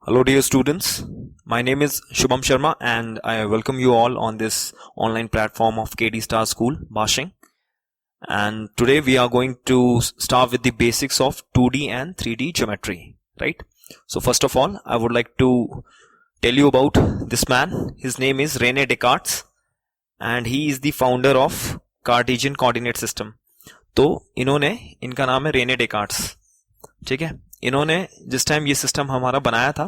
Hello, dear students. My name is Shubham Sharma, and I welcome you all on this online platform of KD Star School, Bashing. And today we are going to start with the basics of 2D and 3D geometry, right? So first of all, I would like to tell you about this man. His name is Rene Descartes, and he is the founder of Cartesian coordinate system. तो इनका नाम है Renee डेकार्ट्स, ठीक है। इन्होंने जिस time ये system हमारा बनाया था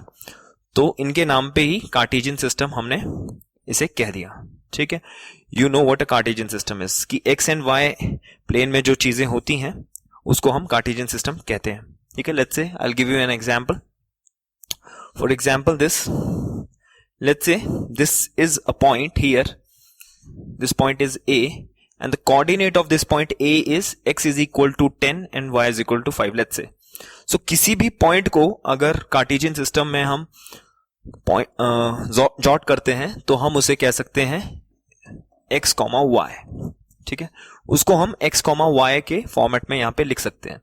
तो इनके नाम पे ही कार्टेशियन सिस्टम हमने इसे कह दिया, ठीक है। You know what a Cartesian system is, कि एक्स एंड वाई प्लेन में जो चीजें होती हैं उसको हम कार्टेशियन सिस्टम कहते हैं, ठीक है। Let's say I will give you an example. For example let's say this is a point here, this point is a and the coordinate of this point A is x is equal to 10 and y is equal to 5, let's say. So किसी भी point को अगर Cartesian system में हम jot करते हैं तो हम उसे कह सकते हैं x, y, ठीक है। उसको हम x, y के फॉर्मेट में यहां पे लिख सकते हैं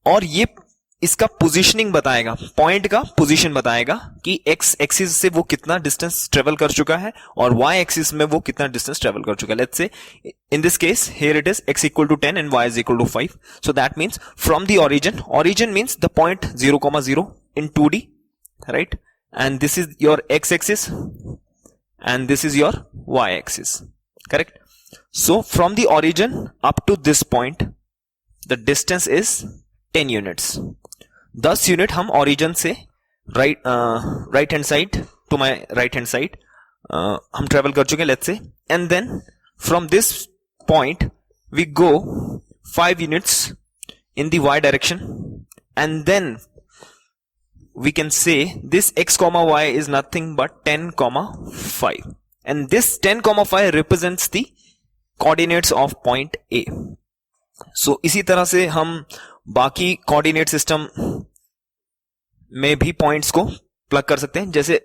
और ये इसका पोजीशनिंग बताएगा, पॉइंट का पोजीशन बताएगा कि एक्स एक्सिस से वो कितना डिस्टेंस ट्रेवल कर चुका है और वाई एक्सिस में वो कितना डिस्टेंस ट्रेवल कर चुका है. Let's say in this case here it is x equal to 10 and y is equal to 5. So that means from the origin means the point 0,0 in 2D, right? And this is your x axis and this is your y axis, correct? So from the origin up to this point the distance is 10 units. 10 unit हम origin से right hand side to my right hand side हम travel कर चुके हैं, let's say. And then from this point we go 5 units in the y direction and then we can say this x, y is nothing but 10, 5 and this 10, 5 represents the coordinates of point A. So इसी तरह से हम बाकी coordinate system में भी points को plug कर सकते हैं. जैसे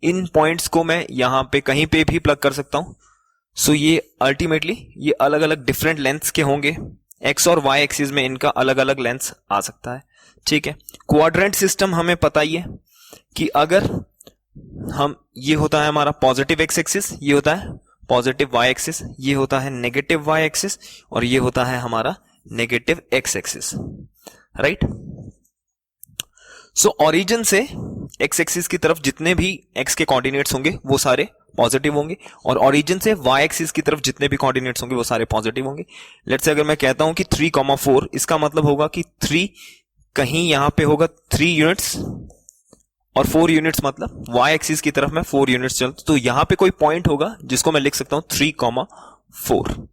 इन पॉइंट्स को मैं यहां पे कहीं पे भी प्लग कर सकता हूं. सो ये अल्टीमेटली ये अलग अलग डिफरेंट लेंथ्स के होंगे. एक्स और वाई एक्सिस में इनका अलग अलग लेंथ्स आ सकता है, ठीक है. क्वाड्रेंट सिस्टम हमें पता ही है कि अगर हम ये होता है हमारा पॉजिटिव एक्स एक्सिस, ये होता है पॉजिटिव वाई एक्सिस, ये होता है नेगेटिव वाई एक्सिस और ये होता है हमारा negative x axis, right. So origin से एक्स एक्सिस की तरफ जितने भी एक्स के कोऑर्डिनेट्स होंगे वो सारे पॉजिटिव होंगे और ओरिजिन से वाई एक्सिस की तरफ जितने भी कोऑर्डिनेट्स होंगे वो सारे पॉजिटिव होंगे. लेट्स से अगर मैं कहता हूं कि 3,4, इसका मतलब होगा कि 3 कहीं यहां पे होगा 3 यूनिट्स और 4 यूनिट्स, मतलब वाई एक्सिस की तरफ में 4 यूनिट्स चलते, तो यहां पे कोई पॉइंट होगा जिसको मैं लिख सकता हूं 3,4.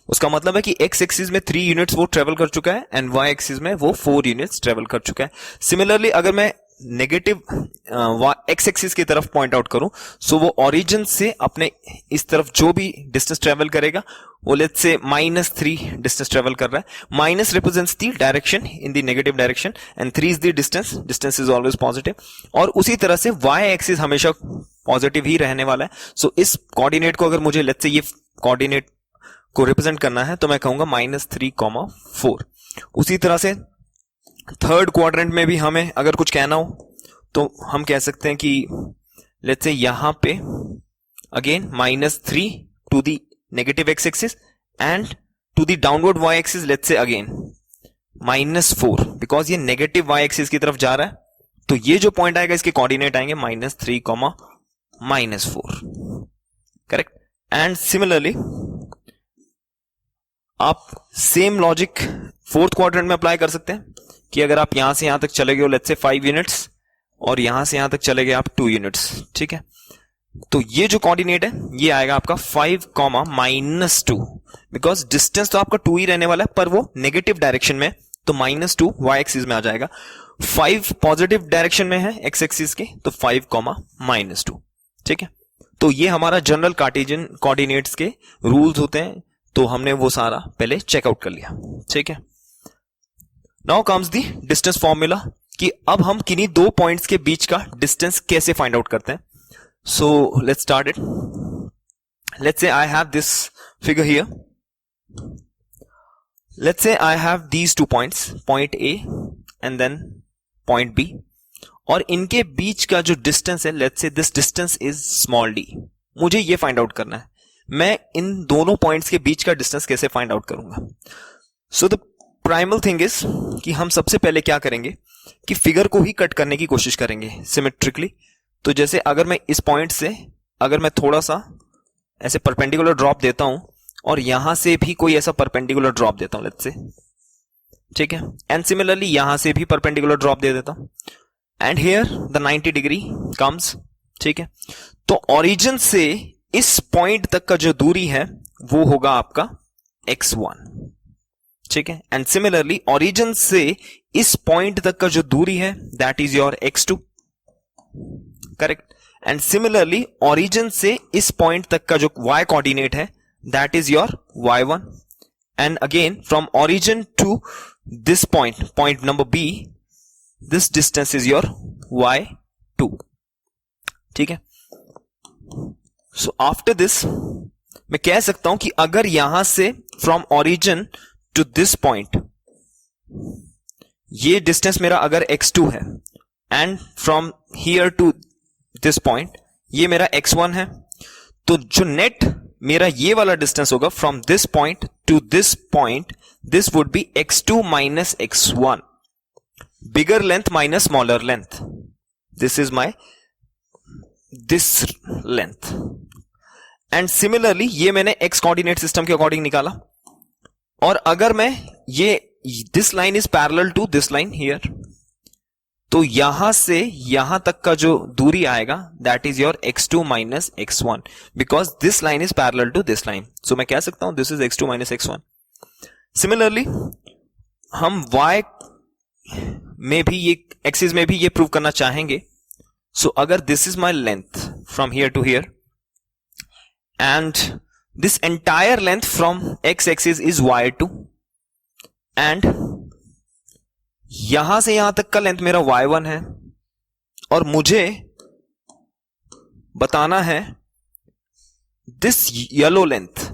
उसका मतलब है कि एक्स एक्सिस में 3 यूनिट्स वो ट्रेवल कर चुका है एंड वाई एक्सिस में वो 4 यूनिट्स ट्रेवल कर चुका है. सिमिलरली अगर मैं नेगेटिव एक्स एक्सिस की तरफ पॉइंट आउट करूं सो वो ओरिजिन से अपने इस तरफ जो भी डिस्टेंस ट्रेवल करेगा वो लेट्स से -3 डिस्टेंस ट्रेवल कर रहा है. Minus represents the direction in the negative direction and 3 is the distance is always positive. और उसी तरह से वाई एक्सिस हमेशा पॉजिटिव ही रहने वाला है. सो इस कोऑर्डिनेट को अगर मुझे लेट्स से ये कोऑर्डिनेट को रिप्रेजेंट करना है तो मैं कहूंगा -3,4. उसी तरह से थर्ड क्वाड्रेंट में भी हमें अगर कुछ कहना हो तो हम कह सकते हैं कि लेट्स से यहां पे again -3 to the negative x axis and to the downward y axis let's say again -4, because ये नेगेटिव वाई एक्सिस की तरफ जा रहा है. तो ये जो पॉइंट आएगा इसके कोऑर्डिनेट आएंगे -3, -4, करेक्ट. एंड सिमिलरली आप सेम लॉजिक फोर्थ क्वाड्रेंट में अप्लाई कर सकते हैं कि अगर आप यहां से यहां तक चले गए हो लेट्स से 5 यूनिट्स और यहां से यहां तक चले गए आप 2 यूनिट्स, ठीक है. तो ये जो कोऑर्डिनेट है ये आएगा आपका 5, -2, बिकॉज डिस्टेंस तो आपका 2 ही रहने वाला है पर वो नेगेटिव डायरेक्शन में, तो -2 वाई एक्सिस में आ जाएगा. 5 पॉजिटिव डायरेक्शन में है एक्स एक्सिस के, तो 5, -2, ठीक है. तो ये हमारा जनरल कार्टेशियन कोऑर्डिनेट्स के रूल्स होते हैं, तो हमने वो सारा पहले चेकआउट कर लिया, ठीक है. Now comes the distance formula कि अब हम किन्हीं 2 पॉइंट्स के बीच का डिस्टेंस कैसे फाइंड आउट करते हैं. So let's start it. Let's say I have this figure here. Let's say I have these 2 points, point A and then point B, और इनके बीच का जो डिस्टेंस है, let's say this distance is small d, मुझे ये find out करना है। मैं इन दोनों पॉइंट्स के बीच का डिस्टेंस कैसे फाइंड आउट करूंगा? So the primal thing is कि हम सबसे पहले क्या करेंगे कि फिगर को ही कट करने की कोशिश करेंगे सिमेट्रिकली। तो जैसे अगर मैं इस पॉइंट से अगर मैं थोड़ा सा ऐसे परपेंडिकुलर ड्रॉप देता हूं और यहां से भी कोई ऐसा परपेंडिकुलर ड्रॉप देता हूं लेट्स से, ठीक है, एंड सिमिलरली यहां से भी परपेंडिकुलर ड्रॉप दे देता हूं, and here the 90 degree comes, ठीक है। तो ओरिजिन से इस पॉइंट तक का जो दूरी है वो होगा आपका x1, ठीक है, एंड सिमिलरली ओरिजिन से इस पॉइंट तक का जो दूरी है that is your x2, correct, and similarly origin से इस पॉइंट तक का जो y कोऑर्डिनेट है that is your y1, and again from origin to this point number b, this distance is your y2, ठीक है। सो आफ्टर दिस मैं कह सकता हूं कि अगर यहां से from origin to this point ये डिस्टेंस मेरा अगर x2 है and from here to this point ये मेरा x1 है, तो जो नेट मेरा ये वाला डिस्टेंस होगा from this point to this point, this would be x2 minus x1, bigger length minus smaller length, this is my this length, and similarly ये मैंने x कोऑर्डिनेट सिस्टम के अकॉर्डिंग निकाला। और अगर मैं ये this line is parallel to this line here, तो यहां से यहां तक का जो दूरी आएगा that is your x2 minus x1, because this line is parallel to this line, सो मैं कह सकता हूं this is x2 minus x1। Similarly हम y में भी ये एक्सिस में भी ये प्रूव करना चाहेंगे। सो अगर this is my length from here to here and this entire length from x axis is y2 and यहां से यहां तक का लेंथ मेरा y1 है, और मुझे बताना है दिस येलो लेंथ,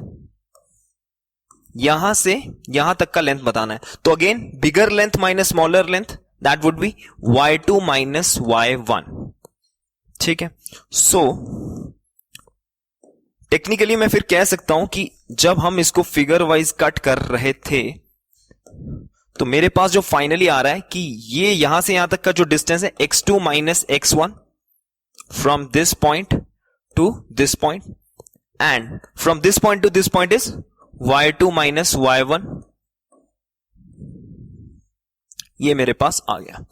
यहां से यहां तक का लेंथ बताना है। तो again bigger length minus smaller length that would B y2 minus y1, ठीक है। सो टेक्निकली मैं फिर कह सकता हूं कि जब हम इसको फिगर वाइज कट कर रहे थे तो मेरे पास जो फाइनली आ रहा है कि ये यहां से यहां तक का जो डिस्टेंस है x2 minus x1 from this point to this point, and from this point to this point is y2 minus y1, ये मेरे पास आ गया।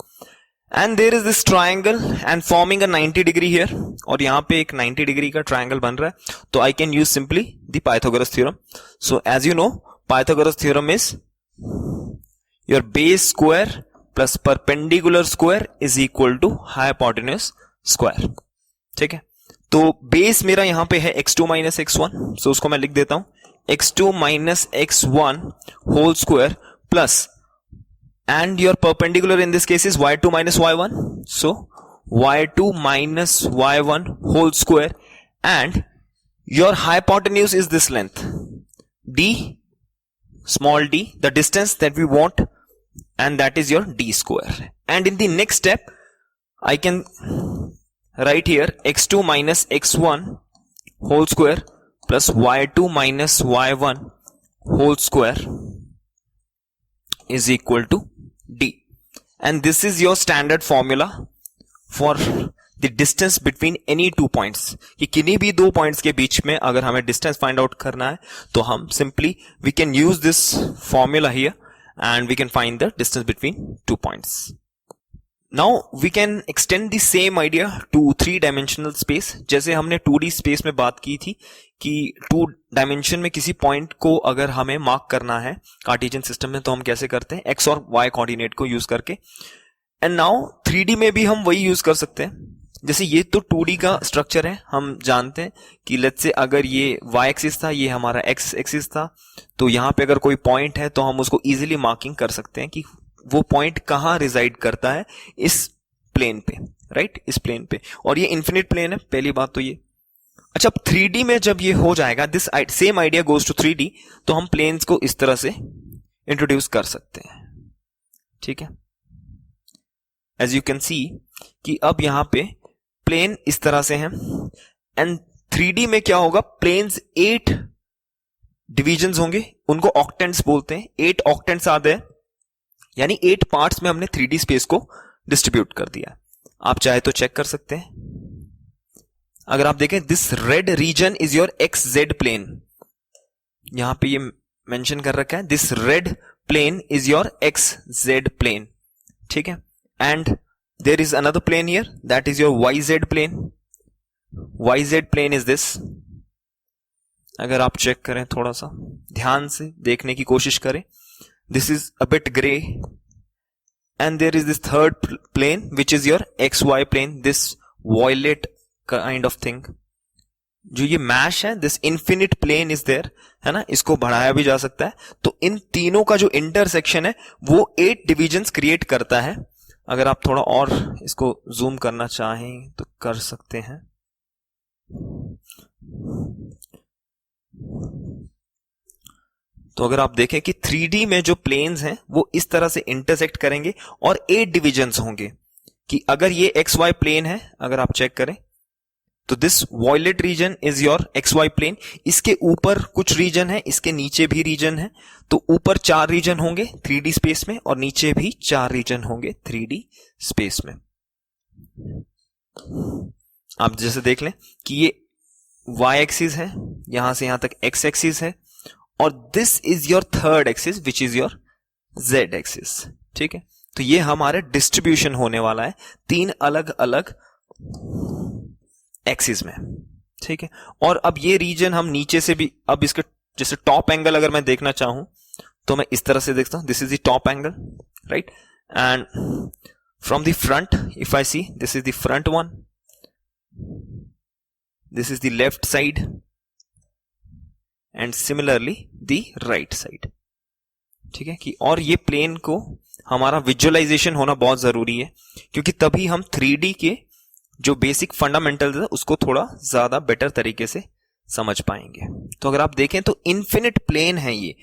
And there is this triangle and forming a 90 degree here, और यहां पे एक 90 डिग्री का ट्राइंगल बन रहा है, तो I can use simply the Pythagoras theorem. So as you know Pythagoras theorem is your base square plus perpendicular square is equal to hypotenuse square, ठीक है। तो बेस मेरा यहां पे है x2 माइनस x1, सो उसको मैं लिख देता हूं x2 minus x1 whole square plus, and your perpendicular in this case is y2 minus y1, so y2 minus y1 whole square, and your hypotenuse is this length d, small d, the distance that we want, and that is your d square. And in the next step I can write here x2 minus x1 whole square plus y2 minus y1 whole square is equal to d, and this is your standard formula for the distance between any two points, कि किन्हीं भी दो points के बीच में अगर हमें distance find out करना है तो हम simply we can use this formula here and we can find the distance between two points. Now we can extend the same idea to 3 dimensional space. जैसे हमने 2D स्पेस में बात की थी कि 2 डायमेंशन में किसी पॉइंट को अगर हमें मार्क करना है कार्टेशियन सिस्टम में तो हम कैसे करते हैं, x और y कोऑर्डिनेट को यूज करके। एंड नाउ 3D में भी हम वही यूज कर सकते हैं। जैसे ये तो 2D का स्ट्रक्चर है, हम जानते हैं कि लेट्स से अगर ये y एक्सिस था, ये हमारा x एक्सिस था, तो यहाँ पे अगर कोई पॉइंट है तो हम उसको इजीली मार्किंग कर सकते हैं कि वो पॉइंट कहाँ रिजाइड करता है, इस प्लेन पे, राइट, इस प्लेन पे, और ये इन्फिनिट प्लेन है, पहली बात तो ये। अच्छा, 3D में जब ये हो जाएगा, this same idea goes to 3D, तो हम प्लेन्स को इस तरह से इंट्रोड्यूस कर सकते हैं, ठीक है। एज यू कैन सी कि अब यहां पे प्लेन इस तरह से है, एंड 3D में क्या होगा, प्लेन्स 8 डिविजन्स होंगे, उनको ऑक्टेंट्स बोलते हैं। 8 ऑक्टेंट्स आते हैं, यानी 8 पार्ट्स में हमने 3D स्पेस को डिस्ट्रीब्यूट कर दिया। आप चाहे तो चेक कर सकते हैं। अगर आप देखें, this red region is your x z plane, यहां पे ये मेंशन कर रखा है, this red plane is your x z plane, ठीक है। And there is another plane here, that is your y z plane. Y z plane is this. अगर आप चेक करें, थोड़ा सा ध्यान से देखने की कोशिश करें, this is a bit grey, and there is this third plane which is your x y plane, this violet kind of thing. जो ये मैश है, this infinite plane is there, है ना, इसको बढ़ाया भी जा सकता है। तो इन तीनों का जो इंटरसेक्शन है वो 8 डिविजन्स क्रिएट करता है। अगर आप थोड़ा और इसको जूम करना चाहें तो कर सकते हैं। तो अगर आप देखें कि 3D में जो प्लेन्स हैं वो इस तरह से इंटरसेक्ट करेंगे और 8 डिविजन्स होंगे। कि अगर ये एक्स वाई प्लेन है, अगर आप चेक करें तो this violet region is your x y plane, इसके ऊपर कुछ रीजन है, इसके नीचे भी रीजन है, तो ऊपर 4 रीजन होंगे 3D स्पेस में और नीचे भी 4 रीजन होंगे 3D स्पेस में। आप जैसे देख लें कि ये y एक्सिस है, यहां से यहां तक x एक्सिस है, और this is your third axis which is your z axis, ठीक है। तो ये हमारे डिस्ट्रीब्यूशन होने वाला है 3 अलग अलग एक्सिस में, ठीक है। और अब ये रीजन हम नीचे से भी, अब इसके जैसे टॉप एंगल अगर मैं देखना चाहूं तो मैं इस तरह से देखता हूं, this is the top angle, right, and from the front if I see, this is the front one, this is the left side, and similarly the right side, ठीक है। कि और ये प्लेन को हमारा विजुअलाइजेशन होना बहुत जरूरी है, क्योंकि तभी हम 3D के जो बेसिक फंडामेंटल्स है उसको थोड़ा ज्यादा बेटर तरीके से समझ पाएंगे। तो अगर आप देखें तो इन्फिनिट प्लेन है, ये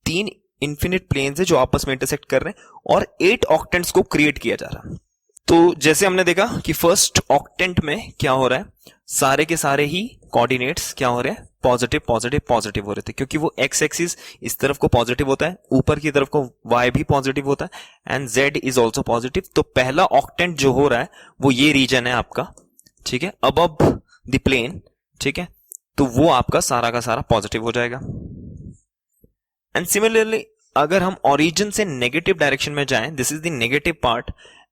3 इन्फिनिट प्लेन्स है जो आपस में इंटरसेक्ट कर रहे हैं और 8 ऑक्टेंट्स को क्रिएट किया जा रहा है। तो जैसे हमने देखा कि फर्स्ट ऑक्टेंट में क्या हो रहा है, सारे के सारे ही कोऑर्डिनेट्स क्या हो रहे हैं, पॉजिटिव पॉजिटिव पॉजिटिव हो रहे थे, क्योंकि वो एक्स एक्सिस इस तरफ को पॉजिटिव होता है, ऊपर की तरफ को वाई भी पॉजिटिव होता है, and Z is also positive. तो पहला ऑक्टेंट जो हो रहा है वो ये रीजन है आपका, ठीक है, अबव द प्लेन, ठीक है। तो वो आपका सारा का सारा पॉजिटिव हो जाएगा। एंड सिमिलरली अगर हम ओरिजिन से नेगेटिव डायरेक्शन में जाएं, this is the negative part,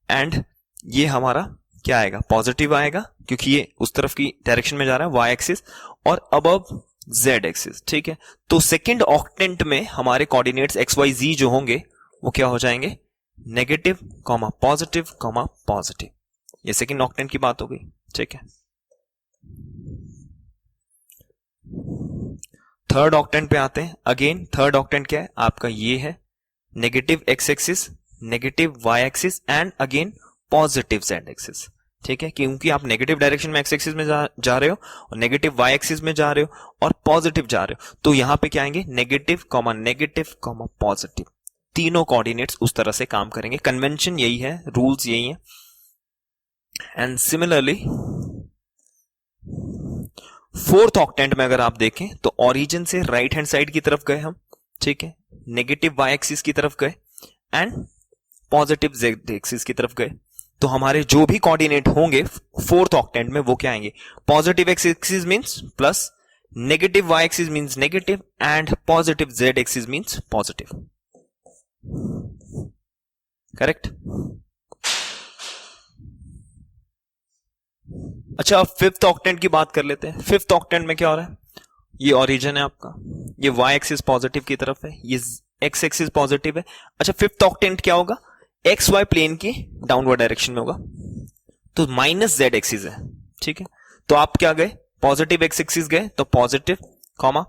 and ये हमारा क्या आएगा, पॉजिटिव आएगा, क्योंकि ये उस तरफ की डायरेक्शन में जा रहा है, वाई एक्सिस, और अबव जेड एक्सिस, ठीक है। तो सेकंड ऑक्टेंट में हमारे कोऑर्डिनेट्स एक्स वाई जी जो होंगे वो क्या हो जाएंगे, negative comma positive comma positive. ये सेकंड ऑक्टेंट की बात हो गई, ठीक है। थर्ड ऑक्टेंट पे आते हैं। अगेन थर्ड ऑक्टेंट क्या है आपका, ये है negative x axis, negative y axis, and again positive z axis, ठीक है। क्योंकि आप नेगेटिव डायरेक्शन में एक्स एक्सिस में जा रहे हो और नेगेटिव वाई एक्सिस में जा रहे हो और पॉजिटिव जा रहे हो, तो यहां पे क्या आएंगे, नेगेटिव कॉमा पॉजिटिव, तीनों कोऑर्डिनेट्स उस तरह से काम करेंगे। कन्वेंशन यही है, रूल्स यही है। एंड सिमिलरली फोर्थ ऑक्टेंट में अगर आप देखें तो ओरिजिन से राइट हैंड साइड की तरफ गए हम, ठीक है, नेगेटिव वाई एक्सिस की तरफ गए एंड पॉजिटिव जेड एक्सिस की तरफ गए। तो हमारे जो भी कोऑर्डिनेट होंगे फोर्थ ऑक्टेंट में वो क्या आएंगे, positive x axis means plus, negative y axis means negative, and positive z axis means positive, correct. अच्छा, अब फिफ्थ ऑक्टेंट की बात कर लेते हैं। फिफ्थ ऑक्टेंट में क्या हो रहा है, ये ओरिजिन है आपका, ये वाई एक्सिस पॉजिटिव की तरफ है, ये एक्स एक्सिस पॉजिटिव है। अच्छा, फिफ्थ ऑक्टेंट क्या होगा, एक्स वाई प्लेन की डाउनवर्ड डायरेक्शन में होगा, तो माइनस जेड एक्सिस है, ठीक है। तो आप क्या गए, पॉजिटिव एक्स एक्सिस गए तो positive comma,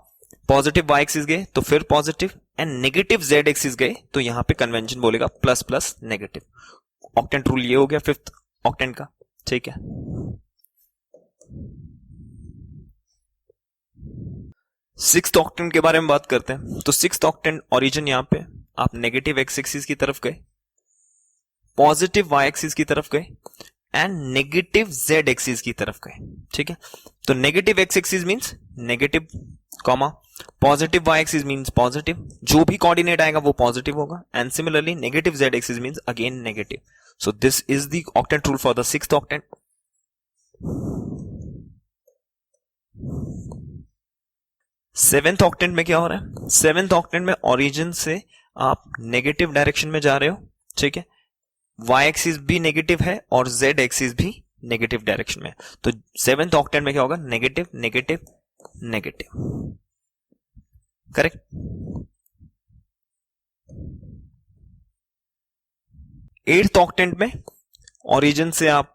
positive y axis गए तो फिर positive, and negative z axis गए तो यहां पे कन्वेंशन बोलेगा plus plus negative. Octant rule ये हो गया फिफ्थ ऑक्टेंट का, ठीक है। सिक्स्थ ऑक्टेंट के बारे में बात करते हैं। तो सिक्स्थ ऑक्टेंट ओरिजिन यहां पे आप नेगेटिव एक्स एक्सिस की तरफ गए, पॉजिटिव वाई एक्सिस की तरफ गए, एंड नेगेटिव जेड एक्सिस की तरफ गए, ठीक है। तो negative x axis means negative, comma positive y axis means positive, जो भी कोऑर्डिनेट आएगा वो पॉजिटिव होगा, and similarly negative z axis means again negative. So this is the octant rule for the sixth octant. Seventh octant में क्या हो रहा है? सेवेंथ ऑक्टेंट में ओरिजिन से आप नेगेटिव डायरेक्शन में जा रहे हो, ठीक है। वाई एक्सिस भी नेगेटिव है और जेड एक्सिस भी नेगेटिव डायरेक्शन में। तो सेवेंथ ऑक्टेंट में क्या होगा? Negative negative negative, correct. Eighth octant में ओरिजिन से आप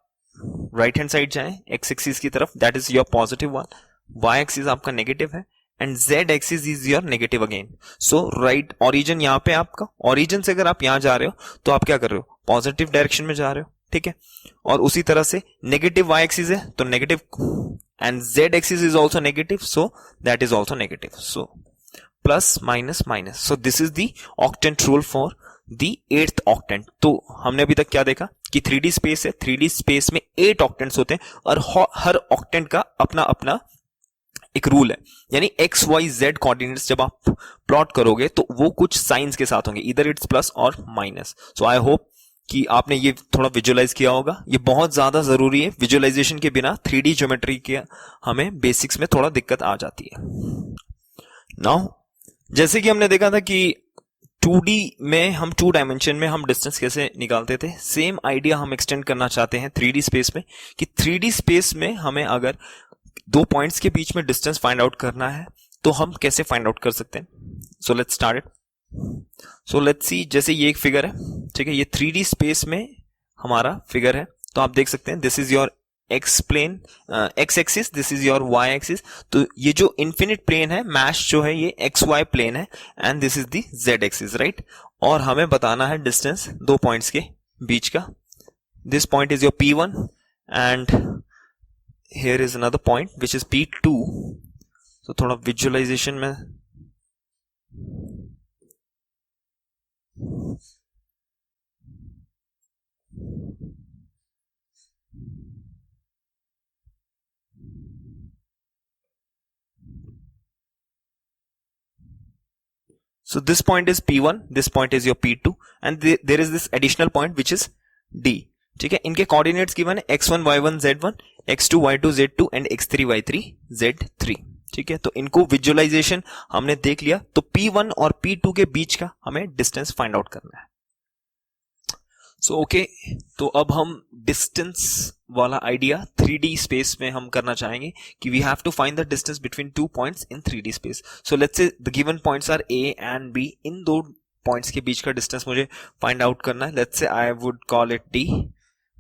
राइट हैंड साइड जाएं एक्स एक्सिस की तरफ, that is your positive one, y axis आपका नेगेटिव है and z axis is your negative again. So right origin यहां पे आपका, ओरिजिन से अगर आप यहां जा रहे हो तो आप क्या कर रहे हो? पॉजिटिव डायरेक्शन में जा रहे हो, ठीक है। और उसी तरह से नेगेटिव वाई एक्सिस है तो negative, and z axis is also negative, so that is also negative. So plus minus minus. So this is the octant rule for the eighth octant. तो हमने अभी तक क्या देखा कि 3D स्पेस है, 3D स्पेस में 8 ऑक्टेंट्स होते हैं और हर ऑक्टेंट का अपना अपना एक रूल है, यानी एक्स वाई जेड कोऑर्डिनेट्स जब आप प्लॉट करोगे तो वो कुछ साइंस के साथ होंगे, इधर इट्स प्लस और माइनस। सो आई होप कि आपने ये थोड़ा विजुअलाइज किया होगा, ये बहुत ज्यादा जरूरी है। विजुअलाइजेशन के बिना 3D ज्योमेट्री के हमें बेसिक्स में थोड़ा दिक्कत आ जाती है। नाउ जैसे कि हमने देखा था कि 2D में हम 2 डायमेंशन में हम डिस्टेंस कैसे निकालते थे, सेम आइडिया हम एक्सटेंड करना चाहते हैं 3D स्पेस में, कि 3D स्पेस में हमें अगर 2 पॉइंट्स के बीच में डिस्टेंस फाइंड आउट करना है तो हम कैसे फाइंड आउट कर सकते हैं। So let's start it. So let's see, जैसे ये एक फिगर है, ठीक है, ये 3D स्पेस में हमारा फिगर है, तो आप देख सकते हैं this is your x plane, x axis, this is your y axis. तो ये जो इन्फिनिट प्लेन है, मैश जो है, ये एक्स वाई प्लेन है and this is the Z axis, right. और हमें बताना है डिस्टेंस 2 पॉइंट्स के बीच का। This point is your P1 and here is another point which is P2. so थोड़ा विजुअलाइजेशन में so this point is P1, this point is your P2 and there is this additional point which is D, ठीक है। इनके coordinates given है x1 y1 z1, x2 y2 z2 and x3 y3 z3, ठीक है। तो इनको visualisation हमने देख लिया, तो P1 और P2 के बीच का हमें डिस्टेंस फाइंड आउट करना है। सो ओके, तो अब हम डिस्टेंस वाला आइडिया 3D स्पेस में हम करना चाहेंगे कि we have to find the distance between 2 points in 3D space. So let's say the given points are A and B, इन 2 पॉइंट्स के बीच का डिस्टेंस मुझे फाइंड आउट करना है। Let's say I would call it D,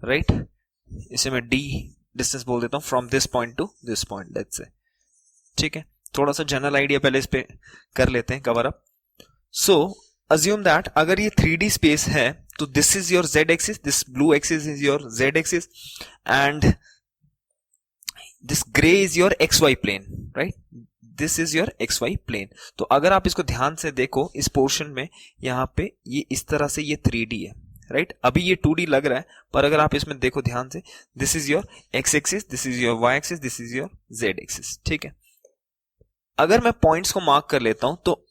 right. इसे मैं D distance बोल देता हूं from this point to this point, let's say, ठीक है। थोड़ा सा जनरल आइडिया पहले इस पे कर लेते हैं cover up. So assume that अगर ये 3D स्पेस है तो this is your z axis, this blue axis is your z axis and this grey is your xy plane, right. This is your xy plane. तो अगर आप इसको ध्यान से देखो, इस पोर्शन में यहां पे ये इस तरह से ये 3D है, राइट। अभी ये 2D लग रहा है, पर अगर आप इसमें देखो ध्यान से, this is your x axis, this is your y axis, this is your z axis, ठीक है। अगर मैं पॉइंट्स को मार्क कर लेता हूं तो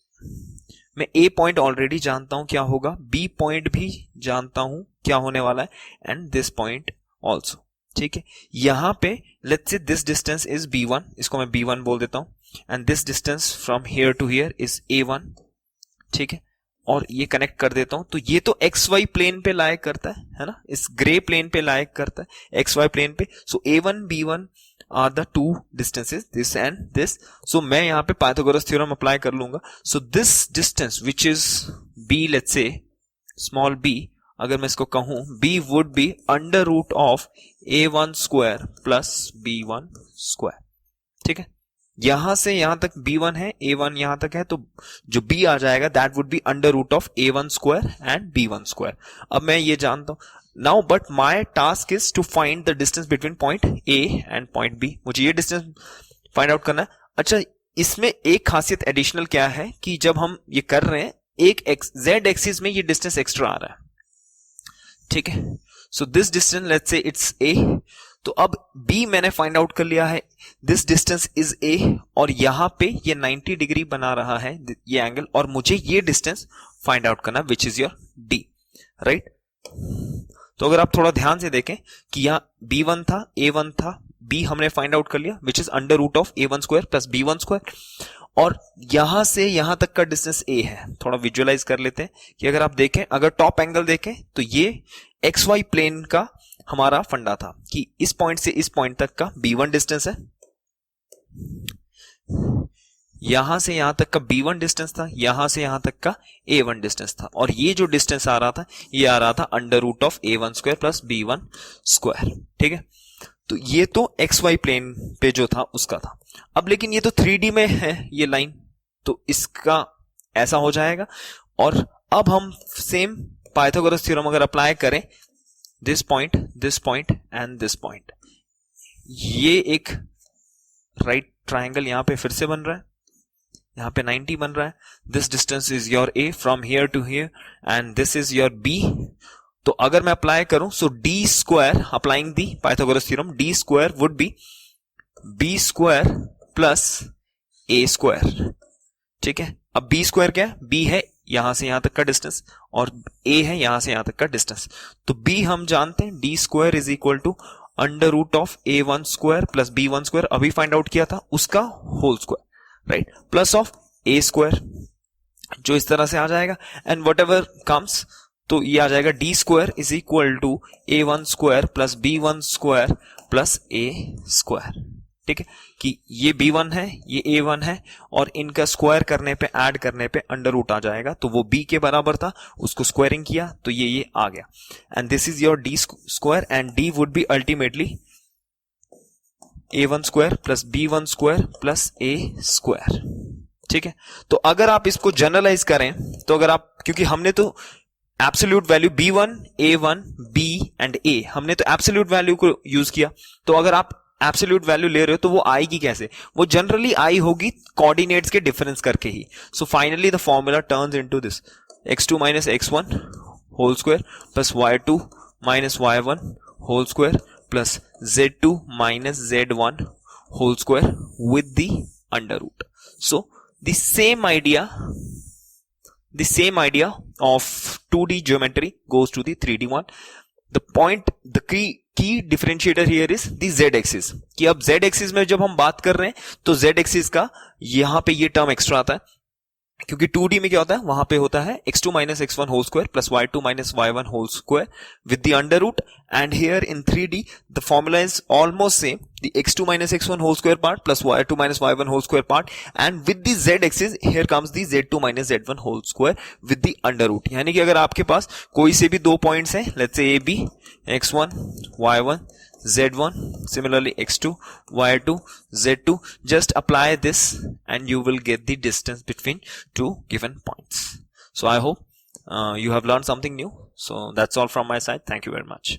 मैं A पॉइंट ऑलरेडी जानता हूं क्या होगा, B पॉइंट भी जानता हूं क्या होने वाला है एंड दिस पॉइंट ऑल्सो, ठीक है। यहां पे let's say this distance is B1, इसको मैं B1 बोल देता हूं and this distance from here to here is A1, ठीक है। और ये कनेक्ट कर देता हूं, तो ये तो XY प्लेन पे लाइक करता है ना, इस ग्रे प्लेन पे लाइक करता है XY प्लेन पे। So A1 B1 are the 2 distances, this and this. So मैं यहां पे पाइथागोरस थ्योरम अप्लाई कर लूंगा। So this distance which is B, let's say small b, अगर मैं इसको कहूं, B would be under root of A1 square plus B1 square, ठीक है। यहां से यहां तक B1 है, A1 यहां तक है, तो जो B आ जाएगा that would be under root of A1 square and B1 square. अब मैं ये जानता हूं now, but my task is to find the distance between point A and point B। मुझे ये डिस्टेंस फाइंड आउट करना है। अच्छा, इसमें एक खासियत एडिशनल क्या है कि जब हम ये कर रहे हैं, एक Z एक्सिस में ये डिस्टेंस एक्स्ट्रा आ रहा है, ठीक है। सो this distance let's say it's a, तो अब b मैंने फाइंड आउट कर लिया है, दिस डिस्टेंस इज a, और यहां पे ये 90 डिग्री बना रहा है ये एंगल, और मुझे ये डिस्टेंस फाइंड आउट करना विच इज योर d, राइट। तो अगर आप थोड़ा ध्यान से देखें कि यहाँ b1 था, a1 था, b हमने फाइंड आउट कर लिया which is under root of a1 square plus b1 square, और यहां से यहां तक का डिस्टेंस a है। थोड़ा विजुअलाइज कर लेते हैं कि अगर आप देखें, अगर टॉप एंगल देखें तो ये XY प्लेन का हमारा फंडा था कि इस पॉइंट से इस पॉइंट तक का b1 डिस्टेंस है, यहां से यहां तक का b1 डिस्टेंस था, यहां से यहां तक का a1 डिस्टेंस था, और ये जो डिस्टेंस आ रहा था ये आ रहा था under root of a1 square plus b1 square, ठीक है। तो ये तो XY प्लेन पे जो था उसका था। अब लेकिन ये तो 3D में है ये लाइन, तो इसका ऐसा हो जाएगा, और अब हम सेम पाइथागोरस थ्योरम अगर अप्लाई करें, this point and this point, ये एक राइट ट्राइंगल यहां पे फिर से बन रहा है, यहां पे 90 बन रहा है, this distance is your a from here to here and this is your b। तो अगर मैं अप्लाई करूं, so d square, applying the Pythagoras theorem, d square would be b square plus a square, ठीक है। अब b square क्या है, b है यहां से यहां तक का डिस्टेंस, और a है यहां से यहां तक का डिस्टेंस, तो b हम जानते हैं d square is equal to under root of a1 square plus b1 square, अभी फाइंड आउट किया था उसका whole square, right, plus of a square, जो इस तरह से आ जाएगा, एंड वट एवर कम्स, तो ये आ जाएगा d square is equal to a1 square plus b1 square plus a square, ठीक है, कि ये b1 है ये a1 है, और इनका स्क्वायर करने पे, ऐड करने पे अंडर रूट आ जाएगा, तो वो b के बराबर था, उसको स्क्वायरिंग किया तो ये आ गया, and this is your d square, and d would be ultimately a1 square plus b1 square plus a square, ठीक है। तो अगर आप इसको जनरलाइज करें, तो अगर आप, क्योंकि हमने तो absolute value b1, a1, b and a, हमने तो एब्सोल्यूट वैल्यू को यूज किया, तो अगर आप एब्सोल्यूट वैल्यू ले रहे हो तो वो आएगी कैसे, वो जनरली आई होगी कोऑर्डिनेट्स के डिफरेंस करके ही। So finally the formula turns into this x2 minus x1 whole square plus y2 minus y1 whole square plus z2 minus z1 whole square with the under root. So the same idea of 2D geometry goes to the 3D one. The key differentiator here is the z-axis, कि अब z-axis में जब हम बात कर रहे हैं तो z-axis का यहां पे ये टर्म एक्स्ट्रा आता है, क्योंकि 2D में क्या होता है, वहां पे होता है x2 minus x1 whole square plus y2 minus y1 whole square with the under root, and here in 3D the formula is almost same, the x2 minus x1 whole square part plus y2 minus y1 whole square part, and with the z axis here comes the z2 minus z1 whole square with the under root. यानी कि अगर आपके पास कोई से भी दो points हैं, let's से a b, x1 y1 z1, similarly x2 y2 z2, just apply this and you will get the distance between two given points. So I hope you have learned something new. So that's all from my side. Thank you very much.